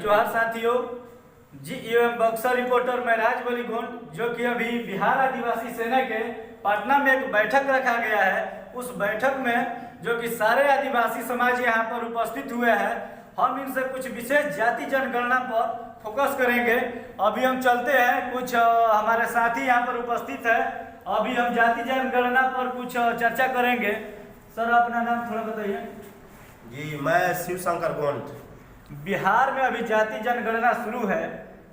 जोहार साथियों जी, एवं बक्सर रिपोर्टर मैं राज बली गोंड, जो कि अभी बिहार आदिवासी सेना के पटना में एक बैठक रखा गया है। उस बैठक में जो कि सारे आदिवासी समाज यहाँ पर उपस्थित हुए हैं, हम इनसे कुछ विशेष जाति जनगणना पर फोकस करेंगे। अभी हम चलते हैं, कुछ हमारे साथी यहाँ पर उपस्थित है। अभी हम जाति जनगणना पर कुछ चर्चा करेंगे। सर, अपना नाम थोड़ा बताइए। जी, मैं शिव शंकर गोंड। बिहार में अभी जाति जनगणना शुरू है।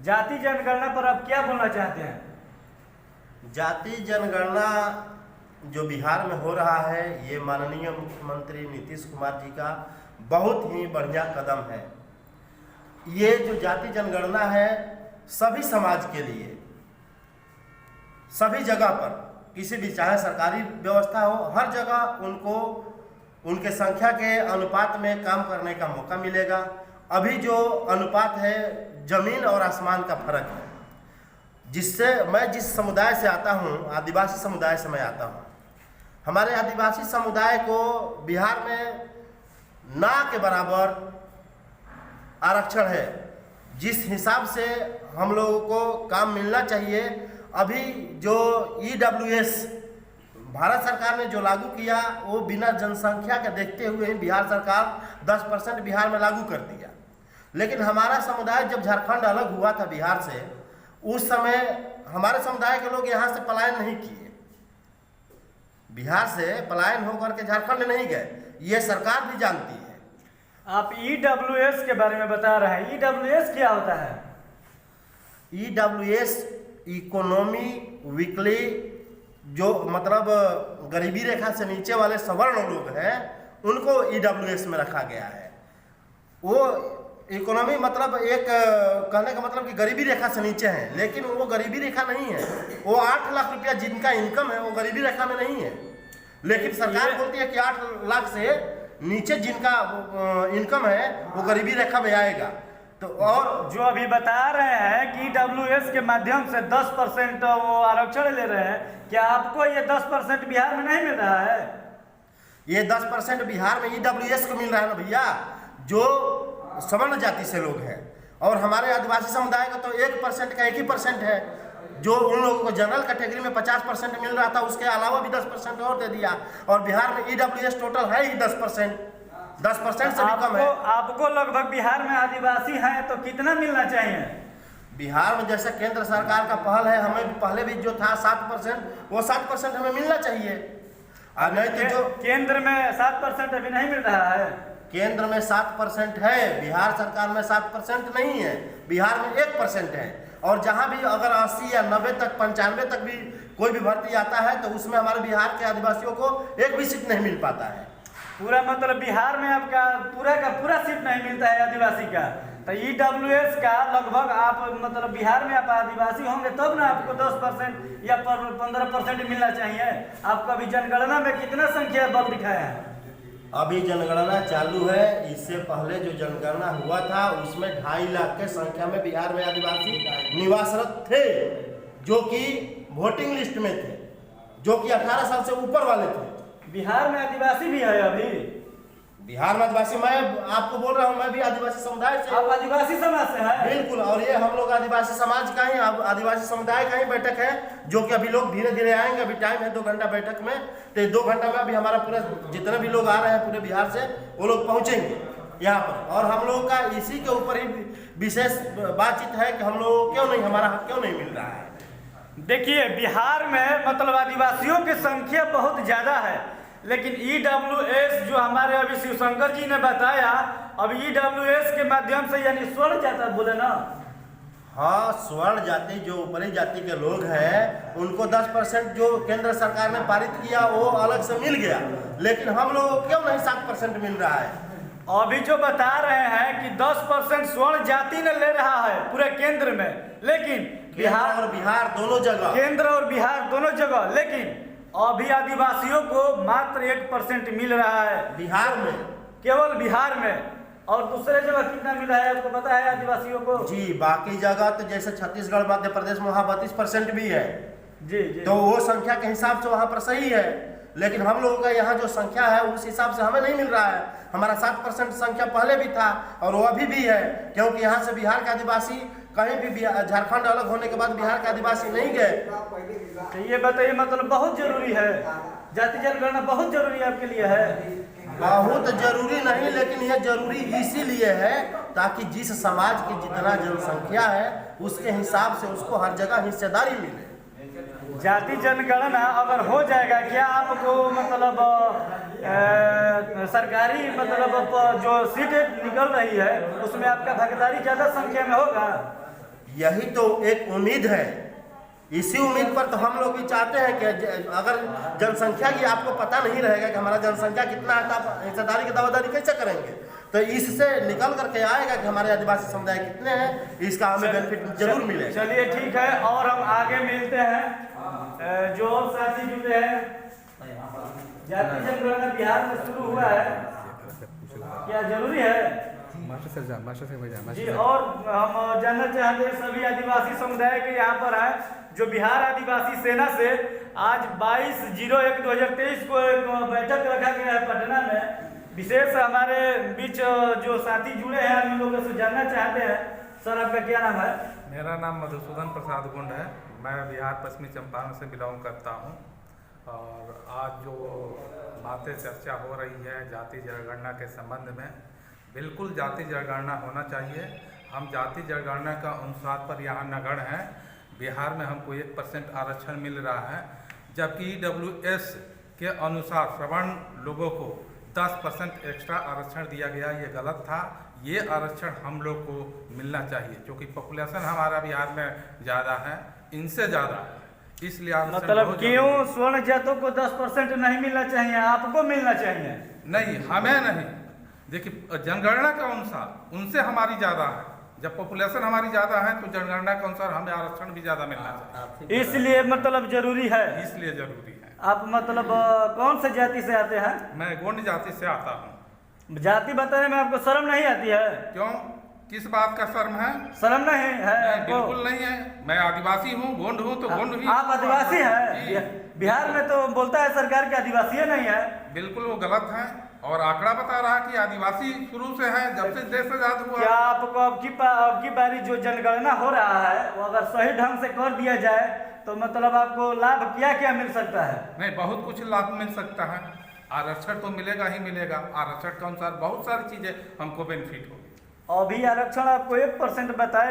जाति जनगणना पर आप क्या बोलना चाहते हैं? जाति जनगणना जो बिहार में हो रहा है, ये माननीय मुख्यमंत्री नीतीश कुमार जी का बहुत ही बढ़िया कदम है। ये जो जाति जनगणना है सभी समाज के लिए, सभी जगह पर, किसी भी चाहे सरकारी व्यवस्था हो, हर जगह उनको उनके संख्या के अनुपात में काम करने का मौका मिलेगा। अभी जो अनुपात है, जमीन और आसमान का फर्क है। जिससे मैं जिस समुदाय से आता हूँ, आदिवासी समुदाय से मैं आता हूँ। हमारे आदिवासी समुदाय को बिहार में ना के बराबर आरक्षण है। जिस हिसाब से हम लोगों को काम मिलना चाहिए, अभी जो EWS भारत सरकार ने जो लागू किया, वो बिना जनसंख्या के देखते हुए बिहार सरकार 10% बिहार में लागू कर दिया। लेकिन हमारा समुदाय जब झारखंड अलग हुआ था बिहार से, उस समय हमारे समुदाय के लोग यहाँ से पलायन नहीं किए। बिहार से पलायन होकर के झारखंड नहीं गए, ये सरकार भी जानती है। आप EWS के बारे में बता रहे हैं। EWS क्या होता है? EWS इकोनॉमी वीकली, जो मतलब गरीबी रेखा से नीचे वाले सवर्ण लोग हैं, उनको EWS में रखा गया है। वो इकोनॉमी मतलब एक कहने का मतलब कि गरीबी रेखा से नीचे है, लेकिन वो गरीबी रेखा नहीं है। वो 8 लाख रुपया जिनका इनकम है, वो गरीबी रेखा में नहीं है। लेकिन सरकार बोलती है कि 8 लाख से नीचे जिनका इनकम है, वो गरीबी रेखा में आएगा। तो और जो अभी बता रहे हैं कि EWS के माध्यम से 10% वो आरक्षण ले रहे हैं, क्या आपको ये 10% बिहार में नहीं मिल रहा है? ये 10% बिहार में EWS को मिल रहा है ना भैया, जो सवर्ण जाति से लोग हैं। और हमारे आदिवासी समुदाय का तो 1% का 1% है। जो उन लोगों को जनरल कैटेगरी में 50% मिल रहा था, उसके अलावा भी 10% और दे दिया। और बिहार में EWS टोटल है ही 10%। 10% से भी कम है। आपको लगभग बिहार में आदिवासी हैं, तो कितना मिलना चाहिए? बिहार में जैसे केंद्र सरकार का पहल है, हमें पहले भी जो था 7%, वो 7% हमें मिलना चाहिए। और नहीं तो जो केंद्र में 7% अभी नहीं मिल रहा है। केंद्र में 7% है, बिहार सरकार में 7% नहीं है। बिहार में 1% है। और जहाँ भी अगर 80 या 90 तक, 95 तक भी कोई भी भर्ती आता है, तो उसमें हमारे बिहार के आदिवासियों को एक भी सीट नहीं मिल पाता है। पूरा मतलब बिहार में आपका पूरा का पूरा सीट नहीं मिलता है आदिवासी का। तो EWS का लगभग आप मतलब बिहार में आप आदिवासी होंगे तब ना आपको 10% या 15% मिलना चाहिए। आपका अभी जनगणना में कितना संख्या बल दिखाया है? अभी जनगणना चालू है। इससे पहले जो जनगणना हुआ था, उसमें 2.5 लाख के संख्या में बिहार में आदिवासी निवासरत थे, जो कि वोटिंग लिस्ट में थे, जो कि 18 साल से ऊपर वाले थे। बिहार में आदिवासी भी है अभी? बिहार में आदिवासी, मैं आपको बोल रहा हूँ, मैं भी आदिवासी समुदाय से। आप आदिवासी समाज से हैं? बिल्कुल। और ये हम लोग आदिवासी समाज का ही, आदिवासी समुदाय का ही बैठक है, जो कि अभी लोग धीरे धीरे आएंगे। अभी टाइम है 2 घंटा बैठक में, तो 2 घंटा में अभी हमारा पूरा जितने भी लोग आ रहे हैं पूरे बिहार से, वो लोग पहुंचेंगे यहाँ पर। और हम लोगों का इसी के ऊपर ही विशेष बातचीत है कि हम लोग क्यों नहीं, हमारा हक क्यों नहीं मिल रहा है। देखिए, बिहार में मतलब आदिवासियों की संख्या बहुत ज्यादा है, लेकिन EWS जो हमारे अभी शिवशंकर जी ने बताया, अब EWS के माध्यम से यानी स्वर्ण जाता बोले ना। हाँ, स्वर्ण जाति जो ऊपरी जाति के लोग हैं, उनको 10% जो केंद्र सरकार ने पारित किया, वो अलग से मिल गया। लेकिन हम लोगों को क्यों नहीं 7% मिल रहा है? अभी जो बता रहे हैं कि 10% स्वर्ण जाति ने ले रहा है पूरे केंद्र में, लेकिन बिहार और बिहार दोनों जगह, केंद्र और बिहार दोनों जगह, लेकिन अभी आदिवासियों को मात्र 1% मिल रहा है बिहार में, केवल बिहार में। और दूसरे जगह कितना मिला है आपको पता है आदिवासियों को? जी, बाकी जगह तो जैसे छत्तीसगढ़, मध्य प्रदेश में वहाँ 32% भी है। जी। तो वो संख्या के हिसाब से वहाँ पर सही है। लेकिन हम लोगों का यहाँ जो संख्या है उस हिसाब से हमें नहीं मिल रहा है। हमारा 7% संख्या पहले भी था और वो अभी भी है, क्योंकि यहाँ से बिहार का आदिवासी कहीं भी झारखंड अलग होने के बाद बिहार के आदिवासी नहीं गए। तो ये बताइए, मतलब बहुत जरूरी है, जाति जनगणना बहुत जरूरी आपके लिए है? बहुत जरूरी नहीं, लेकिन यह जरूरी इसीलिए है ताकि जिस समाज की जितना जनसंख्या है उसके हिसाब से उसको हर जगह हिस्सेदारी मिले। जाति जनगणना अगर हो जाएगा, क्या आपको मतलब सरकारी मतलब जो सीटें निकल रही है उसमें आपका भागीदारी ज्यादा संख्या में होगा? यही तो एक उम्मीद है। इसी उम्मीद पर तो हम लोग भी चाहते हैं कि अगर जनसंख्या की आपको पता नहीं रहेगा कि हमारा जनसंख्या कितना है तो आप हिस्सेदारी की दावेदारी कैसे करेंगे? तो इससे निकल करके आएगा कि हमारे आदिवासी समुदाय कितने हैं, इसका हमें बेनिफिट जरूर मिलेगा। चलिए ठीक है, और हम आगे मिलते हैं। जो और साथी जुड़े हैं, जाति जनगणना बिहार में शुरू हुआ है, क्या जरूरी है जी? और हम जानना चाहते हैं सभी आदिवासी समुदाय के यहाँ पर है जो बिहार आदिवासी सेना से आज 22/01/2023 को एक बैठक रखा गया है पटना में। विशेष हमारे बीच जो साथी जुड़े हैं हम लोगों से जानना चाहते हैं। सर, आपका क्या नाम है? मेरा नाम मधुसूदन प्रसाद गुंड है। मैं बिहार पश्चिमी चंपारण से बिलोंग करता हूँ। और आज जो बातें चर्चा हो रही है जाति जनगणना के संबंध में, बिल्कुल जाति जनगणना होना चाहिए। हम जाति जनगणना का अनुसार पर यहाँ नगण्य हैं। बिहार में हमको 1% आरक्षण मिल रहा है, जबकि EWS के अनुसार सवर्ण लोगों को 10% एक्स्ट्रा आरक्षण दिया गया। ये गलत था। ये आरक्षण हम लोग को मिलना चाहिए, क्योंकि पॉपुलेशन हमारा बिहार में ज़्यादा है, इनसे ज़्यादा है, इसलिए मतलब क्यों स्वर्ण जातों को 10% नहीं मिलना चाहिए, आपको मिलना चाहिए? नहीं, हमें नहीं। देखिए, जनगणना के अनुसार उनसे हमारी ज़्यादा है। जब पॉपुलेशन हमारी ज़्यादा है तो जनगणना के अनुसार हमें आरक्षण भी ज़्यादा मिलना चाहिए। इसलिए मतलब जरूरी है? इसलिए जरूरी है। आप मतलब कौन से जाति से आते हैं? मैं गोंड जाति से आता हूँ। जाति बताने में आपको शर्म नहीं आती है? क्यों, किस बात का शर्म है? शर्म नहीं है? बिल्कुल नहीं है। मैं आदिवासी हूँ, गोंड हूँ तो गोंड भी। आप आदिवासी हैं? बिहार में तो बोलता है सरकार के आदिवासी नहीं है। बिल्कुल वो गलत है, और आंकड़ा बता रहा है कि आदिवासी शुरू से है, जब से देश आजाद हुआ। क्या आपको अब की बारी जो जनगणना हो रहा है वो अगर सही ढंग से कर दिया जाए तो मतलब आपको लाभ क्या क्या मिल सकता है? नहीं, बहुत कुछ लाभ मिल सकता है। आरक्षण तो मिलेगा ही मिलेगा। आरक्षण के अनुसार बहुत सारी चीजें हमको बेनिफिट होगी। अभी आरक्षण आपको 1% बता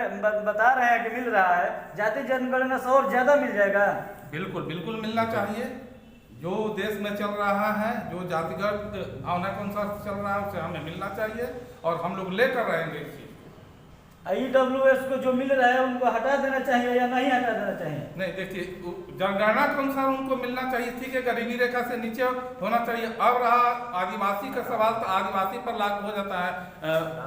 रहे हैं कि मिल रहा है, जाति जनगणना से और ज्यादा मिल जाएगा? बिल्कुल बिल्कुल मिलना चाहिए। जो देश में चल रहा है, जो जातिगत भावना के अनुसार चल रहा है, उसे हमें मिलना चाहिए, और हम लोग लेकर रहेंगे इस चीज को। EWS को जो मिल रहा है उनको हटा देना चाहिए या नहीं हटा देना चाहिए? नहीं, देखिए, जनगणना के अनुसार उनको मिलना चाहिए, ठीक है। गरीबी रेखा से नीचे होना चाहिए। अब रहा आदिवासी का सवाल, तो आदिवासी पर लागू हो जाता है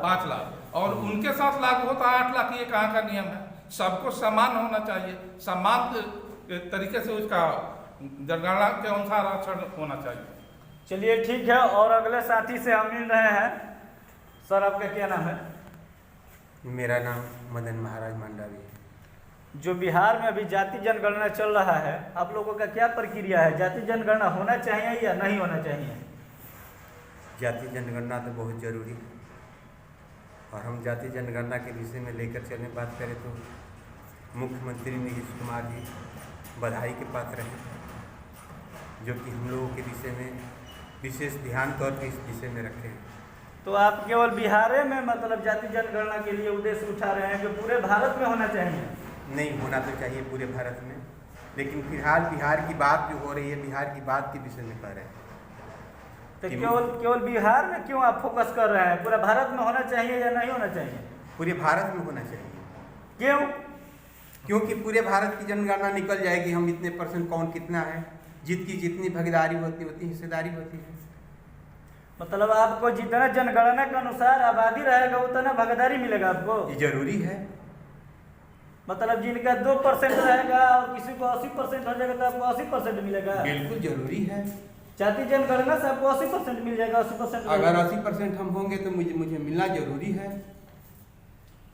5 लाख, और उनके साथ लागू होता है 8 लाख। ये कहाँ का नियम है? सबको समान होना चाहिए, समान तरीके से उसका जनगणना के अनुसार आरक्षण होना चाहिए। चलिए ठीक है, और अगले साथी से हम मिल रहे हैं। सर, आपका क्या नाम है? मेरा नाम मदन महाराज मंडावी है। जो बिहार में अभी जाति जनगणना चल रहा है, आप लोगों का क्या प्रक्रिया है? जाति जनगणना होना चाहिए या नहीं होना चाहिए? जाति जनगणना तो बहुत ज़रूरी है, और हम जाति जनगणना के विषय में लेकर चलने बात करें तो मुख्यमंत्री नीतीश कुमार जी बधाई के पात्र हैं, जो कि हम लोगों के विषय में विशेष ध्यान तौर पर इस विषय में रखे हैं। तो आप केवल बिहार में मतलब जाति जनगणना के लिए उद्देश्य उठा रहे हैं कि पूरे भारत में होना चाहिए? नहीं, होना तो चाहिए पूरे भारत में, लेकिन फिलहाल बिहार की बात जो हो रही है, बिहार की बात के विषय में कह रहे हैं। तो केवल बिहार में क्यों आप फोकस कर रहे हैं? पूरा भारत में होना चाहिए या नहीं होना चाहिए? पूरे भारत में होना चाहिए। क्यों? क्योंकि पूरे भारत की जनगणना निकल जाएगी, हम इतने % कौन कितना है, जितनी भागीदारी होती है उतनी हिस्सेदारी होती है। मतलब आपको जितना जनगणना के अनुसार आबादी रहेगा उतना भागीदारी मिलेगा आपको? ये जरूरी है। मतलब जिनका 2% रहेगा और किसी को 80% हो जाएगा तो आपको 80% मिलेगा? बिल्कुल जरूरी है। जाति जनगणना से आपको 80% मिल जाएगा? 80% अगर 80% हम होंगे तो मुझे मिलना जरूरी है।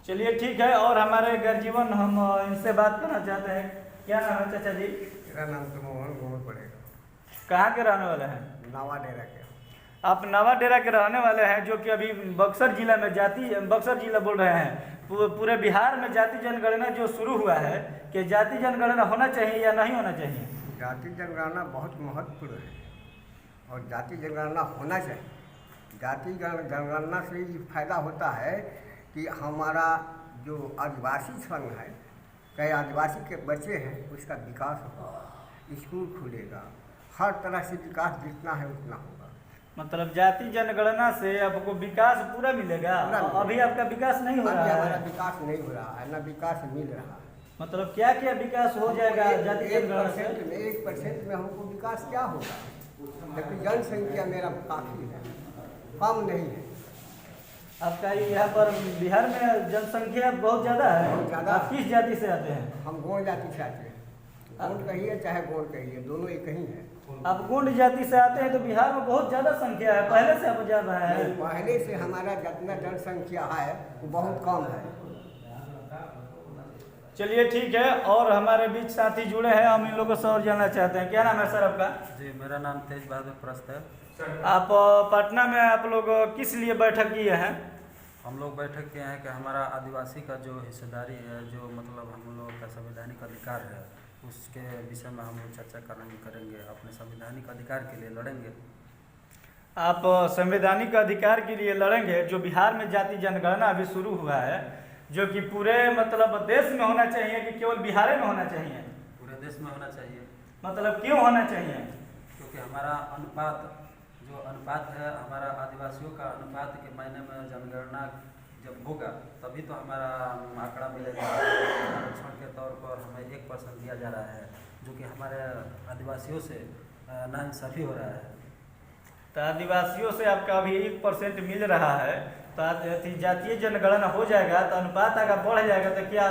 चलिए ठीक है, और हमारे गर्जीवन हम इनसे बात करना चाहते हैं। क्या नाम है चाचा जी? मेरा नाम तो मोहन गोबर पड़ेगा। कहाँ के रहने वाले हैं? नवा डेरा के। आप नवा डेरा के रहने वाले हैं, जो कि अभी बक्सर जिला में बक्सर जिला बोल रहे हैं, पूरे बिहार में जाति जनगणना जो शुरू हुआ है, कि जाति जनगणना होना चाहिए या नहीं होना चाहिए? जाति जनगणना बहुत महत्वपूर्ण है और जाति जनगणना होना चाहिए। जाति जनगणना से ये फायदा होता है कि हमारा जो आदिवासी संघ है, कई आदिवासी के बच्चे हैं, उसका विकास होगा, स्कूल खुलेगा, हर तरह से विकास जितना है उतना होगा। मतलब जाति जनगणना से आपको विकास पूरा मिलेगा? अभी आपका विकास नहीं हो रहा है? हमारा विकास नहीं हो रहा है, ना विकास मिल रहा है। मतलब क्या क्या विकास हो जाएगा जाति जनगणना से? 1% में हमको विकास क्या होगा, जबकि जनसंख्या मेरा काफ़ी है, कम नहीं है। आपका यहाँ पर बिहार में जनसंख्या बहुत ज़्यादा है। बहुत ज़्यादा। आप किस जाति से आते हैं? हम गोंड जाति से आते हैं। गोंड कहिए चाहे गोंड कहिए, दोनों एक ही है। आप गोंड जाति से आते हैं तो बिहार में बहुत ज़्यादा संख्या है, पहले से आप जान रहे हैं? पहले से हमारा जितना जनसंख्या है वो बहुत कम है। चलिए ठीक है, और हमारे बीच साथी जुड़े हैं, हम इन लोगों से और जानना चाहते हैं। क्या नाम है सर आपका? जी, मेरा नाम तेज बहादुर प्रस्त है। आप पटना में आप लोग किस लिए बैठक किए हैं? हम लोग बैठक किए हैं कि हमारा आदिवासी का जो हिस्सेदारी है, जो मतलब हम लोग का संवैधानिक अधिकार है, उसके विषय में हम लोग चर्चा करेंगे, अपने संवैधानिक अधिकार के लिए लड़ेंगे। आप संवैधानिक अधिकार के लिए लड़ेंगे। जो बिहार में जाति जनगणना अभी शुरू हुआ है, जो कि पूरे मतलब देश में होना चाहिए कि केवल बिहार में होना चाहिए? पूरे देश में होना चाहिए। मतलब क्यों होना चाहिए? क्योंकि हमारा अनुपात है, हमारा आदिवासियों का अनुपात के मायने में जनगणना जब होगा तभी तो हमारा आंकड़ा मिलेगा। आरक्षण के तौर पर हमें 1% दिया जा रहा है, जो कि हमारे आदिवासियों से नाइंसाफ़ी हो रहा है। तो आदिवासियों से आपका अभी 1% मिल रहा है, तो जातीय जनगणना हो जाएगा तो अनुपात अगर बढ़ जाएगा तो क्या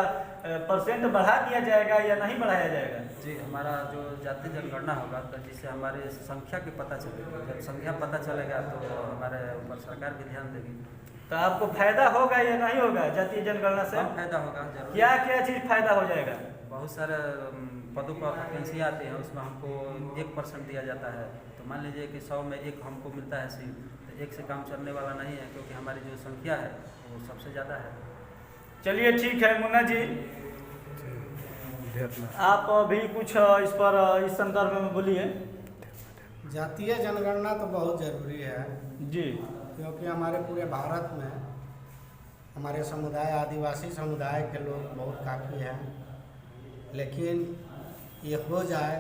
परसेंट बढ़ा दिया जाएगा या नहीं बढ़ाया जाएगा? जी, हमारा जो जाति जनगणना होगा तो जिससे हमारे संख्या की पता चलेगी। जब संख्या पता चलेगा तो हमारे ऊपर सरकार भी ध्यान देगी। तो आपको फायदा होगा या नहीं होगा जातीय जनगणना से? फायदा होगा जरूर। क्या क्या चीज़ फायदा हो जाएगा? बहुत सारे पदों पर वैकेंसी आती है, उसमें हमको 1% दिया जाता है। तो मान लीजिए कि 100 में 1 हमको मिलता है सीट, तो 1 से काम चलने वाला नहीं है, क्योंकि हमारी जो संख्या है वो सबसे ज़्यादा है। चलिए ठीक है मुन्ना जी, आप भी कुछ इस पर इस संदर्भ में बोलिए। जातीय जनगणना तो बहुत ज़रूरी है जी, क्योंकि हमारे पूरे भारत में हमारे समुदाय, आदिवासी समुदाय के लोग बहुत काफ़ी हैं, लेकिन ये हो जाए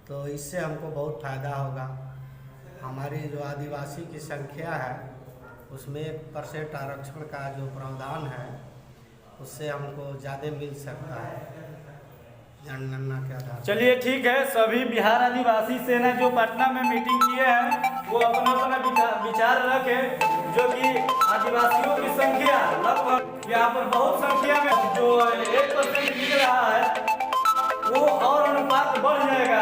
तो इससे हमको बहुत फ़ायदा होगा। हमारी जो आदिवासी की संख्या है उसमें 1% आरक्षण का जो प्रावधान है उससे हमको ज़्यादा मिल सकता है जनगणना के आधार पर। चलिए ठीक है, सभी बिहार आदिवासी सेना जो पटना में मीटिंग किए हैं वो अपना अपना विचार रखे, जो कि आदिवासियों की संख्या लगभग यहाँ पर बहुत संख्या में जो 1% मिल रहा है वो और अनुपात बढ़ जाएगा।